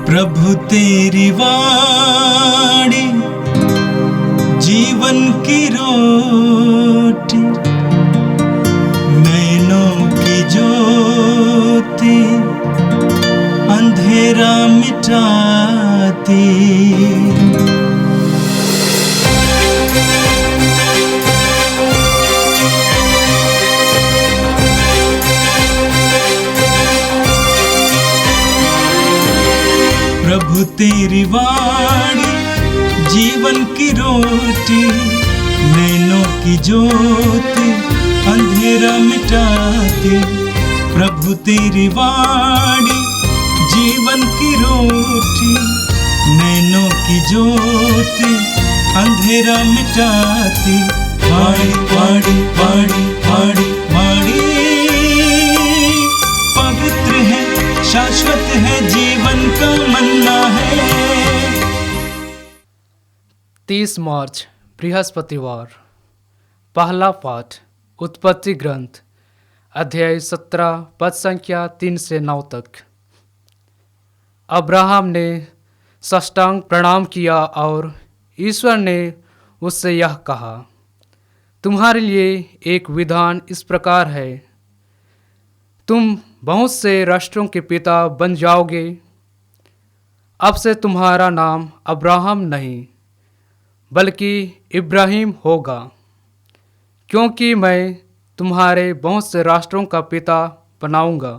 प्रभु तेरी वाणी जीवन की रोटी, नैनों की ज्योति अंधेरा मिटाती। प्रभु तेरी वाणी जीवन की रोटी, नैनों की ज्योति अंधेरा मिटाती। प्रभु तेरी वाणी जीवन की रोटी, नैनों की ज्योति अंधेरा मिटाती। वाणी वाणी वाणी वाणी वाणी पवित्र है, शाश्वत है, जीवन का मन्ना है। 30 मार्च बृहस्पतिवार। पहला पाठ उत्पत्ति ग्रंथ अध्याय 17 पद संख्या 3 से 9 तक। अब्राहम ने साष्टांग प्रणाम किया और ईश्वर ने उससे यह कहा, तुम्हारे लिए एक विधान इस प्रकार है, तुम बहुत से राष्ट्रों के पिता बन जाओगे। अब से तुम्हारा नाम अब्राहम नहीं बल्कि इब्राहिम होगा, क्योंकि मैं तुम्हारे बहुत से राष्ट्रों का पिता बनाऊंगा।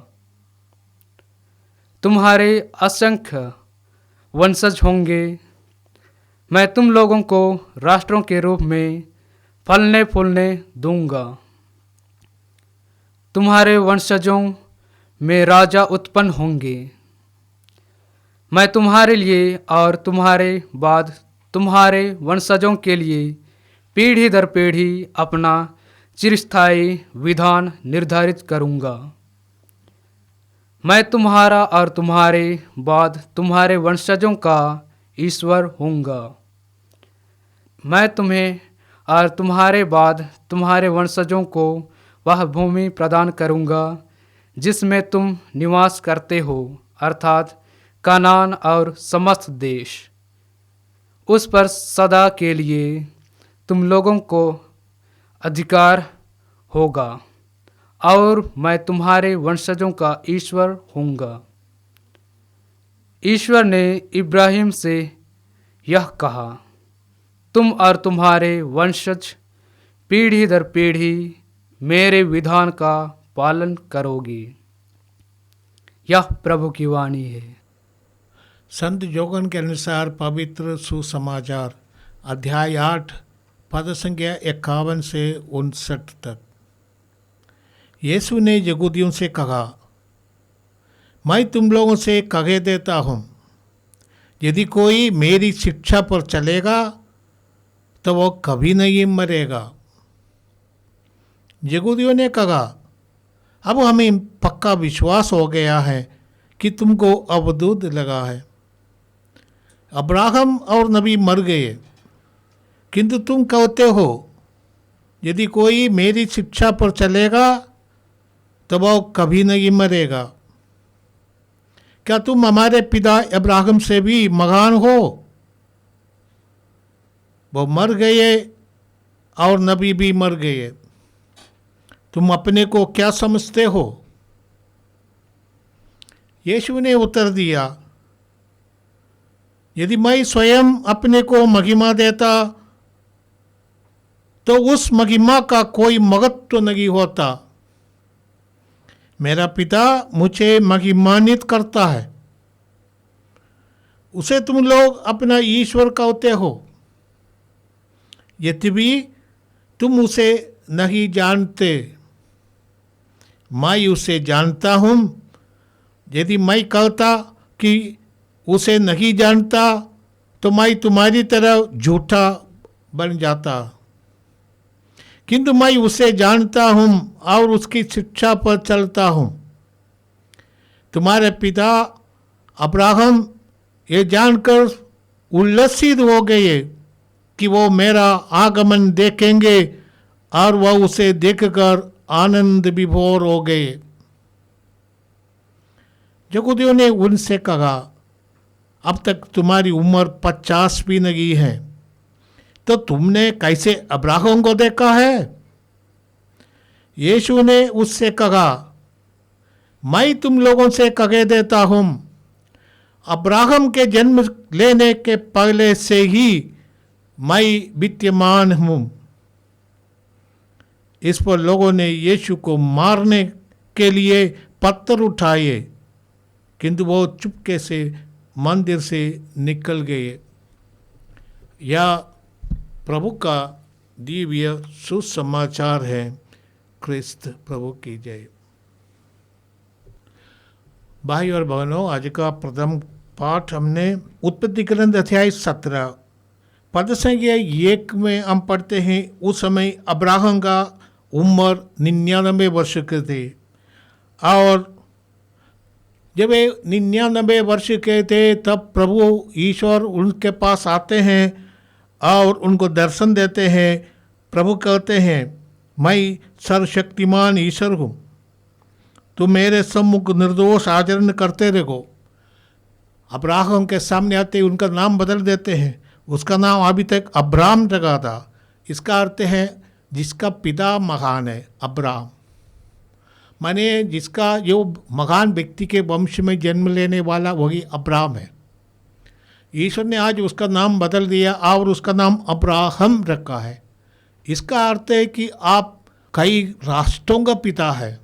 तुम्हारे असंख्य वंशज होंगे। मैं तुम लोगों को राष्ट्रों के रूप में फलने फूलने दूंगा। तुम्हारे वंशजों में राजा उत्पन्न होंगे। मैं तुम्हारे लिए और तुम्हारे बाद तुम्हारे वंशजों के लिए पीढ़ी दर पीढ़ी अपना चिरस्थायी विधान निर्धारित करूंगा। मैं तुम्हारा और तुम्हारे बाद तुम्हारे वंशजों का ईश्वर होऊंगा। मैं तुम्हें और तुम्हारे बाद तुम्हारे वंशजों को वह भूमि प्रदान करूंगा जिसमें तुम निवास करते हो, अर्थात कनान और समस्त देश। उस पर सदा के लिए तुम लोगों को अधिकार होगा और मैं तुम्हारे वंशजों का ईश्वर होऊंगा। ईश्वर ने इब्राहिम से यह कहा, तुम और तुम्हारे वंशज पीढ़ी दर पीढ़ी मेरे विधान का पालन करोगे। यह प्रभु की वाणी है। संत योगन के अनुसार पवित्र सुसमाचार अध्याय 8 पद संख्या 51 से 59 तक। यीशु ने यहूदियों से कहा, मैं तुम लोगों से कह देता हूँ, यदि कोई मेरी शिक्षा पर चलेगा तो वो कभी नहीं मरेगा। यहूदियों ने कहा, अब हमें पक्का विश्वास हो गया है कि तुमको अवधूत लगा है। अब्राहम और नबी मर गए, किंतु तुम कहते हो यदि कोई मेरी शिक्षा पर चलेगा तो वह कभी नहीं मरेगा। क्या तुम हमारे पिता अब्राहम से भी महान हो? वो मर गए और नबी भी मर गए। तुम अपने को क्या समझते हो? यीशु ने उत्तर दिया, यदि मैं स्वयं अपने को महिमा देता तो उस महिमा का कोई महत्व नहीं होता। मेरा पिता मुझे महिमान्वित करता है, उसे तुम लोग अपना ईश्वर कहते हो, यद्यपि तुम उसे नहीं जानते। मैं उसे जानता हूँ। यदि मैं कहता कि उसे नहीं जानता तो मैं तुम्हारी तरह झूठा बन जाता, किंतु मैं उसे जानता हूँ और उसकी शिक्षा पर चलता हूँ। तुम्हारे पिता अब्राहम ये जानकर उल्लसित हो गए कि वो मेरा आगमन देखेंगे और वह उसे देखकर आनंद विभोर हो गए। यहूदियों ने उनसे कहा, अब तक तुम्हारी उम्र 50 भी नहीं है, तो तुमने कैसे अब्राहम को देखा है? यीशु ने उससे कहा, मैं तुम लोगों से कह देता हूं, अब्राहम के जन्म लेने के पहले से ही मैं विद्यमान हूं। इस पर लोगों ने यीशु को मारने के लिए पत्थर उठाए, किंतु वो चुपके से मंदिर से निकल गए। यह प्रभु का दिव्य सुसमाचार है। क्रिस्त प्रभु की जय। भाई और बहनों, आज का प्रथम पाठ हमने उत्पत्ति ग्रंथ अध्याय 17 पद संख्या 1 में हम पढ़ते हैं, उस समय अब्राहम का उम्र 99 वर्ष के थे। और जब वे 99 वर्ष के थे तब प्रभु ईश्वर उनके पास आते हैं और उनको दर्शन देते हैं। प्रभु कहते हैं, मैं सर्वशक्तिमान ईश्वर हूँ, तुम मेरे सम्मुख निर्दोष आचरण करते रहो। अब्राहम के सामने आते उनका नाम बदल देते हैं। उसका नाम अभी तक अब्राम रखा था। इसका अर्थ है जिसका पिता महान है, अब्राम माने जिसका जो महान व्यक्ति के वंश में जन्म लेने वाला वही अब्राम है। ईश्वर ने आज उसका नाम बदल दिया और उसका नाम अब्राहम रखा है। इसका अर्थ है कि आप कई राष्ट्रों का पिता है।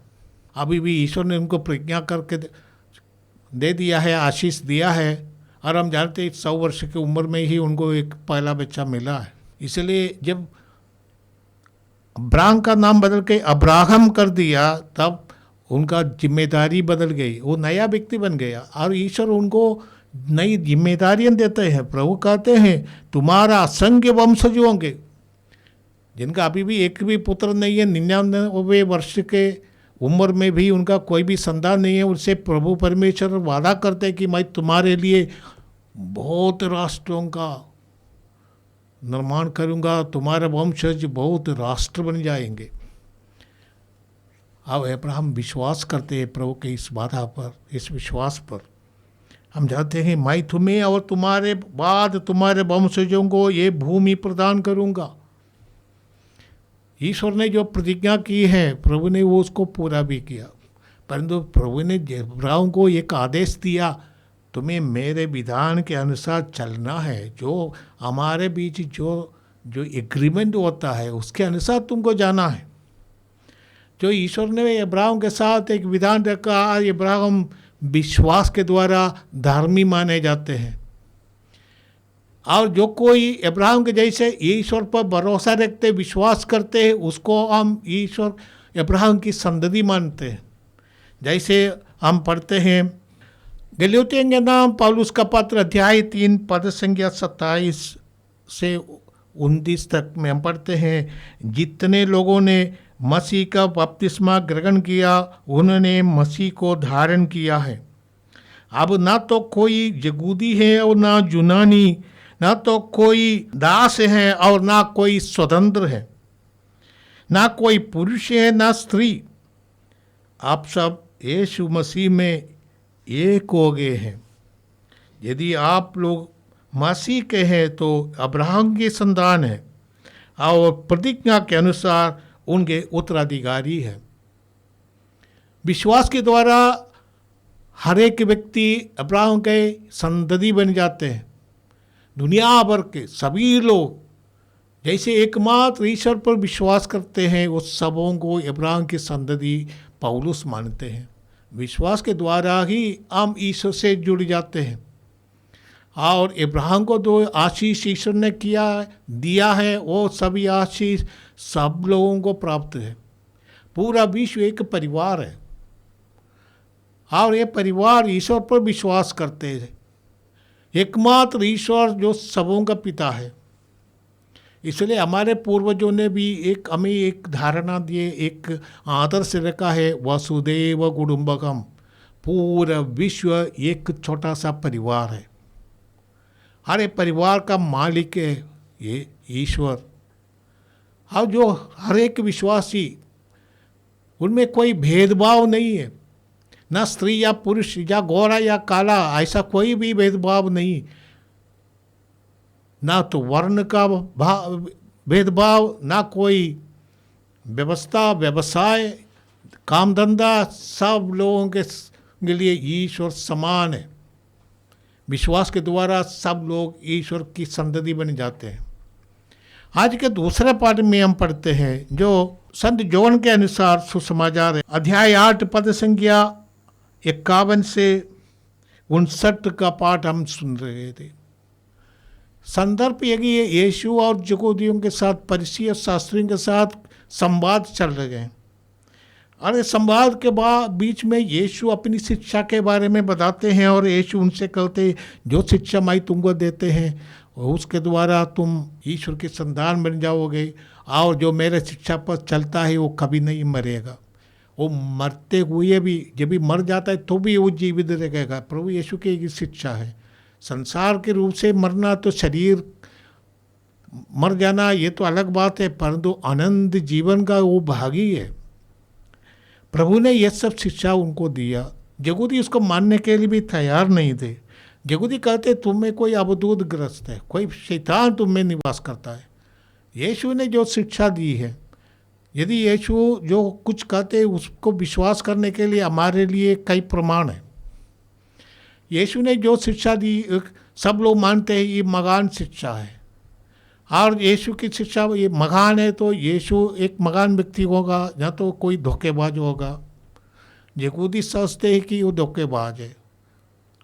अभी भी ईश्वर ने उनको प्रतिज्ञा करके दे दिया है, आशीष दिया है। और हम जानते हैं 100 वर्ष की उम्र में ही उनको एक पहला बच्चा मिला है। इसलिए जब अब्राम का नाम बदल के अब्राहम कर दिया तब उनका जिम्मेदारी बदल गई, वो नया व्यक्ति बन गया और ईश्वर उनको नई जिम्मेदारियां देते हैं। प्रभु कहते हैं, तुम्हारा असंख्य वंशज होंगे। जिनका अभी भी एक भी पुत्र नहीं है, 99 वर्ष के उम्र में भी उनका कोई भी संतान नहीं है, उससे प्रभु परमेश्वर वादा करते हैं कि मैं तुम्हारे लिए बहुत राष्ट्रों का निर्माण करूंगा, तुम्हारे वंशज बहुत राष्ट्र बन जाएंगे। अब अब्राहम विश्वास करते हैं प्रभु के इस वादा पर, इस विश्वास पर। हम जानते हैं, मैं तुम्हें और तुम्हारे बाद तुम्हारे वंशजों को ये भूमि प्रदान करूंगा। ईश्वर ने जो प्रतिज्ञा की है प्रभु ने वो उसको पूरा भी किया। परंतु प्रभु ने अब्राहम को एक आदेश दिया, तुम्हें मेरे विधान के अनुसार चलना है। जो हमारे बीच जो एग्रीमेंट होता है उसके अनुसार तुमको जाना है। जो ईश्वर ने अब्राहम के साथ एक विधान रखा, अब्राहम विश्वास के द्वारा धर्मी माने जाते हैं। और जो कोई अब्राहम के जैसे ईश्वर पर भरोसा रखते, विश्वास करते हैं, उसको हम ईश्वर अब्राहम की संतति मानते हैं। जैसे हम पढ़ते हैं गलातियों के नाम पौलुस का पत्र अध्याय 3 पद संख्या 27 से 29 तक में हम पढ़ते हैं, जितने लोगों ने मसीह का बपतिस्मा ग्रहण किया उन्होंने मसीह को धारण किया है। अब ना तो कोई यहूदी है और ना यूनानी, ना तो कोई दास है और ना कोई स्वतंत्र है, ना कोई पुरुष है ना स्त्री, आप सब यीशु मसीह में एक हो गए हैं। यदि आप लोग मसीह के हैं तो अब्राहम के संतान है और प्रतिज्ञा के अनुसार उनके उत्तराधिकारी है। विश्वास के द्वारा हर एक व्यक्ति अब्राहम के संतति बन जाते हैं। दुनिया भर के सभी लोग जैसे एकमात्र ईश्वर पर विश्वास करते हैं, उस सबों को अब्राहम की संतति पौलुस मानते हैं। विश्वास के द्वारा ही हम ईश्वर से जुड़ जाते हैं और अब्राहम को जो आशीष ईश्वर ने दिया है वो सभी आशीष सब लोगों को प्राप्त है। पूरा विश्व एक परिवार है और ये परिवार ईश्वर पर विश्वास करते हैं। एकमात्र ईश्वर जो सबों का पिता है। इसलिए हमारे पूर्वजों ने भी हमें एक धारणा दिए, एक आदर्श रखा है, वसुदेव कुटुंबकम। पूरा विश्व एक छोटा सा परिवार है। हर एक परिवार का मालिक है ये ईश्वर। और जो हर एक विश्वासी, उनमें कोई भेदभाव नहीं है। ना स्त्री या पुरुष या गोरा या काला, ऐसा कोई भी भेदभाव नहीं। ना तो वर्ण का भेदभाव, ना कोई व्यवस्था, व्यवसाय, काम धंधा, सब लोगों के लिए ईश्वर समान है। विश्वास के द्वारा सब लोग ईश्वर की संतति बन जाते हैं। आज के दूसरे पाठ में हम पढ़ते हैं जो संत जोहन के अनुसार सुसमाचार है, अध्याय 8 पद संख्या 51 से 59 का पाठ हम सुन रहे थे। संदर्भ यही है, यीशु और यहूदियों के साथ, फरीसी और शास्त्रियों के साथ संवाद चल रहे हैं। और इस संवाद के बीच में यीशु अपनी शिक्षा के बारे में बताते हैं और यीशु उनसे कहते हैं, जो शिक्षा मैं तुमको देते हैं उसके द्वारा तुम ईश्वर के संतान बन जाओगे, और जो मेरे शिक्षा पर चलता है वो कभी नहीं मरेगा। वो मरते हुए भी, जब भी मर जाता है तो भी वो जीवित रहेगा। प्रभु यीशु की एक शिक्षा है। संसार के रूप से मरना तो शरीर मर जाना ये तो अलग बात है, परंतु आनंद जीवन का वो भागी है। प्रभु ने यह सब शिक्षा उनको दिया। यहूदी उसको मानने के लिए भी तैयार नहीं थे। यहूदी कहते तुम्हें कोई अवधूत ग्रस्त है, कोई शैतान तुम में निवास करता है। यीशु ने जो शिक्षा दी है, यदि यीशु जो कुछ कहते हैं उसको विश्वास करने के लिए हमारे लिए कई प्रमाण हैं। यीशु ने जो शिक्षा दी सब लोग मानते हैं ये महान शिक्षा है, और यीशु की शिक्षा ये महान है तो यीशु एक महान व्यक्ति होगा, या तो कोई धोखेबाज होगा। यहूदी सोचते हैं कि वो धोखेबाज है,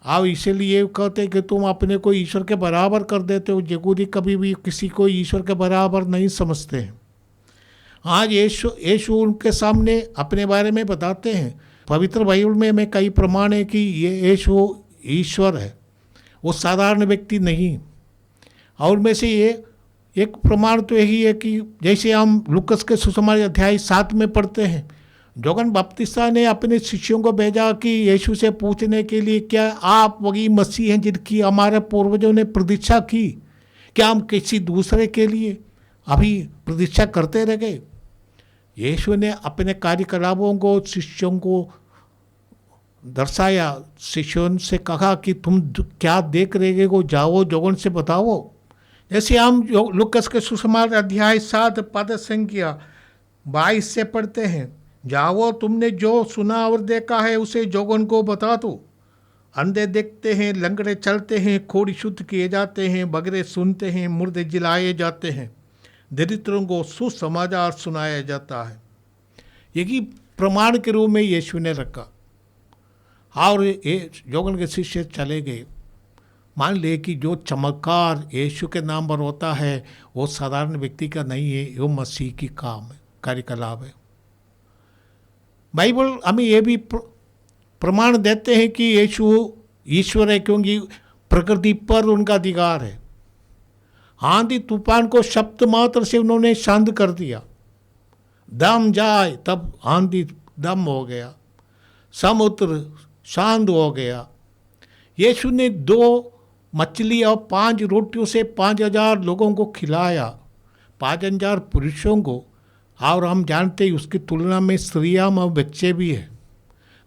और इसीलिए कहते हैं कि तुम अपने को ईश्वर के बराबर कर देते हो। यहूदी कभी भी किसी को ईश्वर के बराबर नहीं समझते हैं। आज यीशु उनके सामने अपने बारे में बताते हैं। पवित्र बाइबल में कई प्रमाण है कि ये यीशु ईश्वर है, वो साधारण व्यक्ति नहीं। और में से ये एक प्रमाण तो यही है कि जैसे हम लूकस के सुसमाचार अध्याय 7 में पढ़ते हैं, जोहन बपतिस्ता ने अपने शिष्यों को भेजा कि यीशु से पूछने के लिए, क्या आप वही मसीह हैं जिनकी हमारे पूर्वजों ने प्रतीक्षा की? क्या हम किसी दूसरे के लिए अभी प्रतीक्षा करते रह गए? यीशु ने अपने कार्यकलापों को शिष्यों को दर्शाया। शिष्यों से कहा कि तुम क्या देख रहे हो, जाओ जोहन से बताओ। जैसे हम लूकस के सुसमाचार अध्याय 7 पद संख्या 22 से पढ़ते हैं, जाओ तुमने जो सुना और देखा है उसे जोहन को बता दो। अंधे देखते हैं, लंगड़े चलते हैं, कोढ़ी शुद्ध किए जाते हैं, बगरे सुनते हैं, मुर्दे जिलाए जाते हैं, दरिद्रों को सुसमाचार सुनाया जाता है। यही प्रमाण के रूप में यीशु ने रखा। और जोहन के शिष्य चले गए। मान ले कि जो चमत्कार यीशु के नाम पर होता है वो साधारण व्यक्ति का नहीं है, वो मसीह की काम है, कार्यकलाप है। बाइबल हमें ये भी प्रमाण देते हैं कि यीशु ईश्वर है, क्योंकि प्रकृति पर उनका अधिकार है। आंधी तूफान को शब्द मात्र से उन्होंने शांत कर दिया। दम जाए तब आंधी दम हो गया, समुद्र शांत हो गया। यीशु ने 2 मछली और 5 रोटियों से 5000 लोगों को खिलाया, 5000 पुरुषों को। और हम जानते हैं उसकी तुलना में स्त्रियां और बच्चे भी हैं।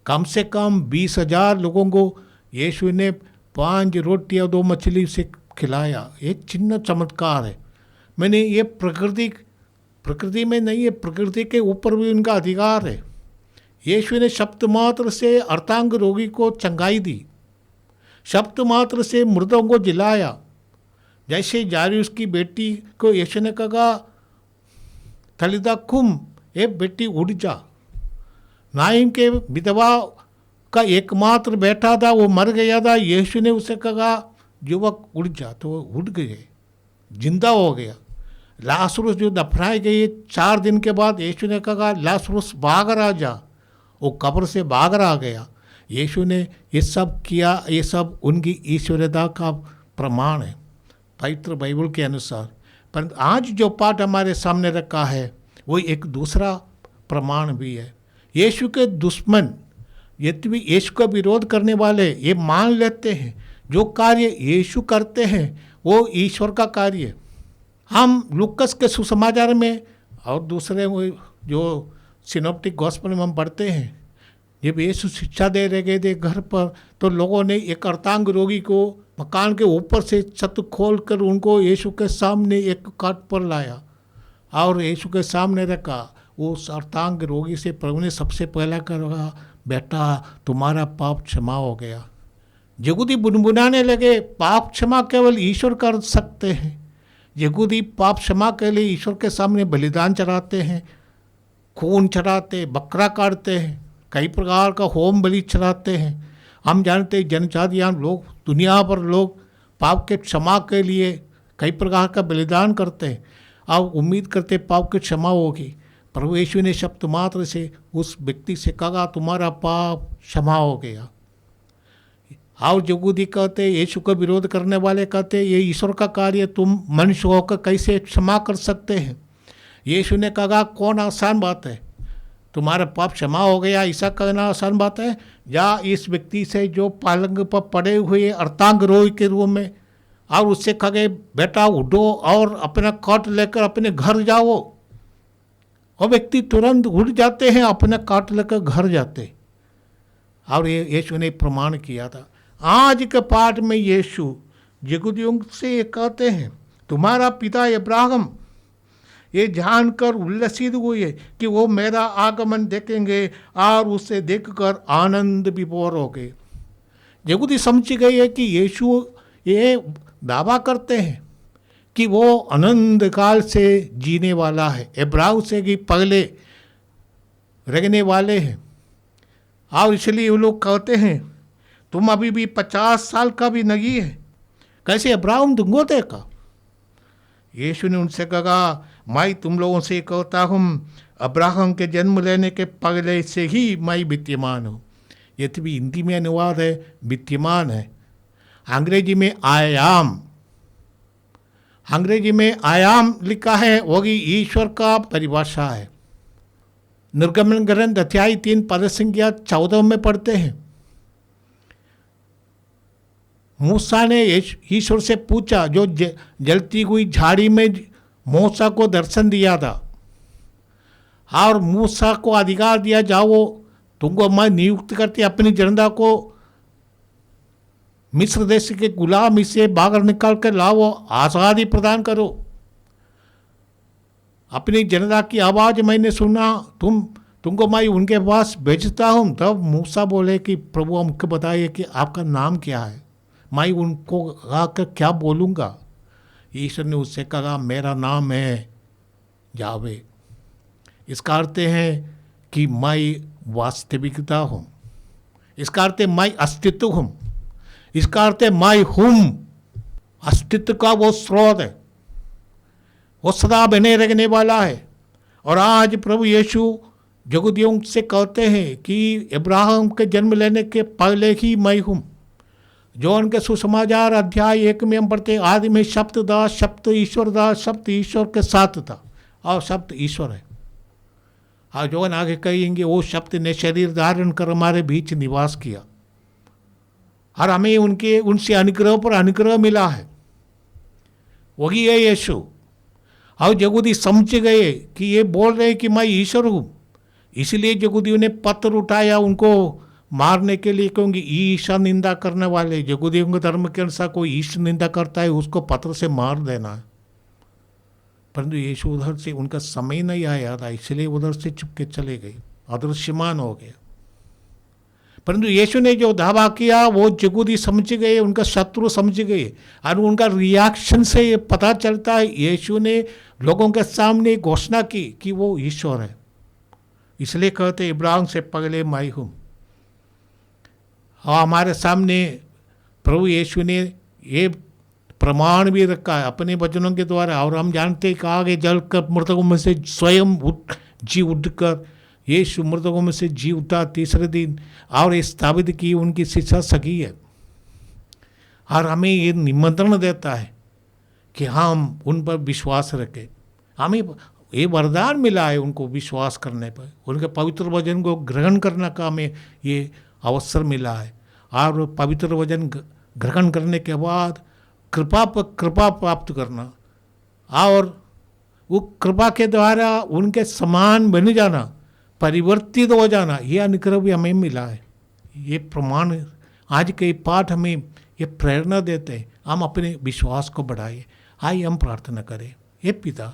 कम से कम 20,000 लोगों को यीशु ने 5 रोटी और 2 मछली से खिलाया। एक चिन्ह चमत्कार है। मैंने ये प्रकृति में नहीं है, प्रकृति के ऊपर भी उनका अधिकार है। यीशु ने शब्द मात्र से अर्धांग रोगी को चंगाई दी, शब्द मात्र से मृतों को जिलाया। जैसे जायरूस की बेटी को यीशु ने कहा, थलिदा कुम, ए बेटी उठ जा। नाइन के विधवा का एकमात्र बेटा था, वो मर गया था। यीशु ने उसे कहा, युवक उठ जा, तो वो उठ गए, जिंदा हो गया। लासरुस जो दफनाए गए 4 दिन के बाद यीशु ने कहा, लासरुस भाग आ जा। वो कब्र से भाग आ गया। यीशु ने ये सब किया, ये सब उनकी ईश्वरता का प्रमाण है पवित्र बाइबल के अनुसार। परंतु आज जो पाठ हमारे सामने रखा है वो एक दूसरा प्रमाण भी है। यीशु के दुश्मन, यद्यपि यीशु का विरोध करने वाले, ये मान लेते हैं जो कार्य यीशु करते हैं वो ईश्वर का कार्य है। हम लूकस के सुसमाचार में और दूसरे जो सिनोप्टिक गॉस्पेल में हम पढ़ते हैं, जब यीशु शिक्षा दे रहे थे घर पर, तो लोगों ने एक अर्धांग रोगी को मकान के ऊपर से छत खोल कर उनको यीशु के सामने एक काट पर लाया और यीशु के सामने रखा। उस अर्धांग रोगी से प्रभु ने सबसे पहला कहा, बेटा तुम्हारा पाप क्षमा हो गया। यहूदी बुनबुनाने लगे, पाप क्षमा केवल ईश्वर कर सकते हैं। यहूदी पाप क्षमा के लिए ईश्वर के सामने बलिदान चढ़ाते हैं, खून चढ़ाते, बकरा काटते हैं, कई प्रकार का होम बलि चढ़ाते हैं। हम जानते हैं जनजातियाँ लोग, दुनिया पर लोग पाप के क्षमा के लिए कई प्रकार का बलिदान करते हैं और उम्मीद करते पाप की क्षमा होगी। प्रभु यीशु ने शब्द मात्र से उस व्यक्ति से कहा, तुम्हारा पाप क्षमा हो गया। और यहूदी कहते, यीशु का विरोध करने वाले कहते, ये ईश्वर का कार्य, तुम मनुष्य होकर कैसे क्षमा कर सकते हैं। यीशु ने कहा, कौन आसान बात है, तुम्हारा पाप क्षमा हो गया, ऐसा कहना आसान बात है, या इस व्यक्ति से जो पलंग पर पड़े हुए अर्धांग रोगी के रूप में, और उससे कहे बेटा उठो और अपना काट लेकर अपने घर जाओ। और व्यक्ति तुरंत उठ जाते हैं, अपना काट लेकर घर जाते। और ये यीशु ने प्रमाण किया था। आज के पाठ में यीशु यहूदियों से कहते हैं, तुम्हारा पिता अब्राहम ये जानकर उल्लसित हुए कि वो मेरा आगमन देखेंगे और उसे देखकर आनंद विभोर हो गए। यहूदी समझ गए है कि यीशु ये दावा करते हैं कि वो अनंत काल से जीने वाला है, अब्राहम से भी पहले रहने वाले हैं। और इसलिए वो लोग कहते हैं, तुम अभी भी 50 साल का भी नहीं है, कैसे अब्राहम तुमको देखा। यीशु ने उनसे कहा, मैं तुम लोगों से कहता हूँ, अब्राहम के जन्म लेने के पहले से ही मैं विद्यमान हूँ। ये तो भी हिंदी में अनुवाद है, विद्यमान है। अंग्रेजी में आई एम, अंग्रेजी में आई एम लिखा है, वो भी ईश्वर का परिभाषा है। निर्गमन ग्रंथ अध्याय 3 पद संख्या 14 में पढ़ते हैं, मूसा ने ईश्वर से पूछा, जो जलती हुई झाड़ी में मूसा को दर्शन दिया था और मूसा को अधिकार दिया, जाओ तुमको मैं नियुक्त करती अपनी जनता को मिस्र देश के गुलामी से बाहर निकाल कर लाओ, आज़ादी प्रदान करो। अपनी जनता की आवाज़ मैंने सुना, तुमको मैं उनके पास भेजता हूँ। तब मूसा बोले कि प्रभु हमको बताइए कि आपका नाम क्या है, मैं उनको आकर क्या बोलूँगा। ईश्वर ने उससे कहा, मेरा नाम है यावे। इसका अर्थ है कि मैं वास्तविकता हूँ, इसका अर्थ है मैं अस्तित्व हूँ, इसका अर्थ है मैं हूँ। अस्तित्व का वो स्रोत है, वो सदा बने रहने वाला है। और आज प्रभु यीशु यहूदियों से कहते हैं कि अब्राहम के जन्म लेने के पहले ही मैं हूँ। जो उनके सुसमाचार अध्याय 1 में हम पढ़ते, आदि में शब्द था, शब्द ईश्वर था, शब्द ईश्वर के साथ था और शब्द ईश्वर है। और जो आगे कहेंगे, वो शब्द ने शरीर धारण कर हमारे बीच निवास किया और हमें उनसे अनुग्रह पर अनुग्रह मिला है, वही है यीशु। और यहूदी समझ गए कि ये बोल रहे कि मैं ईश्वर हूँ, इसलिए यहूदियों ने पत्थर उठाया उनको मारने के लिए, क्योंकि ईशा निंदा करने वाले, यहूदियों के धर्म के अनुसार कोई ईश निंदा करता है उसको पत्थर से मार देना है। परंतु यीशु उधर से, उनका समय नहीं आया था, इसलिए उधर से चुपके चले गए, अदृश्यमान हो गए। परंतु यीशु ने जो दावा किया वो यहूदी समझ गए, उनका शत्रु समझ गए। और उनका रिएक्शन से ये पता चलता है, यीशु ने लोगों के सामने घोषणा की कि वो ईश्वर है। इसलिए कहते, इब्राहिम से पहले मैं हूँ। और हमारे सामने प्रभु यीशु ने ये प्रमाण भी रखा है अपने वचनों के द्वारा। और हम जानते हैं कि आगे जल कर मृतकों में से स्वयं जी उठकर यीशु मृतकों में से जी उठा तीसरे दिन, और ये स्थापित की उनकी शिक्षा सही है। और हमें ये निमंत्रण देता है कि हम उन पर विश्वास रखें। हमें ये वरदान मिला है उनको विश्वास करने पर, उनके पवित्र वचन को ग्रहण करने का हमें ये अवसर मिला है। और पवित्र वचन ग्रहण करने के बाद कृपा पर कृपा प्राप्त करना और वो कृपा के द्वारा उनके समान बन जाना, परिवर्तित हो जाना, ये अनुग्रह भी हमें मिला है। ये प्रमाण आज के पाठ हमें ये प्रेरणा देते हैं, हम अपने विश्वास को बढ़ाए। आइए हम प्रार्थना करें। हे पिता,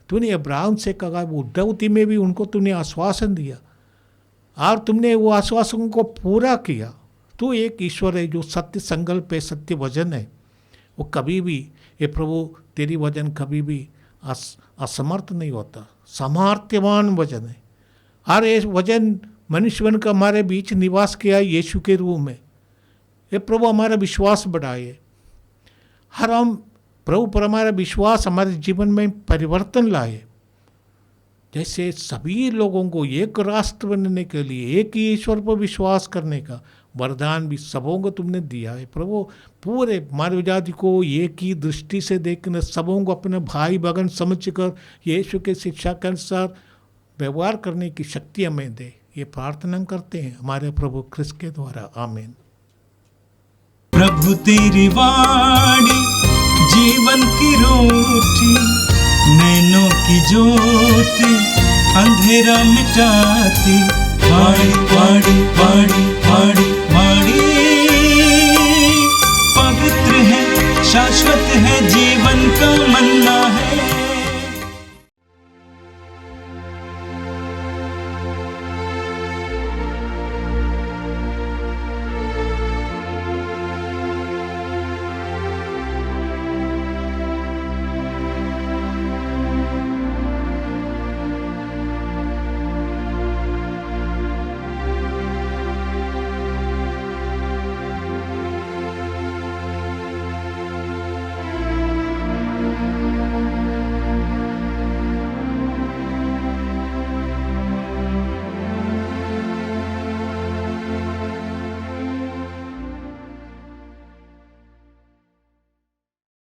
तूने अब्राहम से कहा, वो उद्धवती में भी उनको तूने आश्वासन दिया और तुमने वो आश्वासन को पूरा किया। तू एक ईश्वर है जो सत्य संकल्प है, सत्य वचन है। वो कभी भी, ये प्रभु तेरी वचन कभी भी असमर्थ नहीं होता, सामर्थ्यवान वचन है। हर ये वचन मनुष्य बन का हमारे बीच निवास किया यीशु के रूप में। ये प्रभु हमारा विश्वास बढ़ाए। हर हम प्रभु पर हमारा विश्वास हमारे जीवन में परिवर्तन लाए। जैसे सभी लोगों को एक राष्ट्र बनने के लिए एक ही ईश्वर पर विश्वास करने का वरदान भी सबों को तुमने दिया है। प्रभु पूरे मानव जाति को एक ही दृष्टि से देखकर सबों को अपने भाई बहन समझकर यीशु के शिक्षा के अनुसार व्यवहार करने की शक्ति हमें दे। ये प्रार्थना करते हैं हमारे प्रभु क्रिस्त के द्वारा, आमीन। प्रभु तेरी वाणी जीवन की रोटी, नैनों की ज्योति अंधेरा मिटाती। वाणी वाणी वाणी वाणी वाणी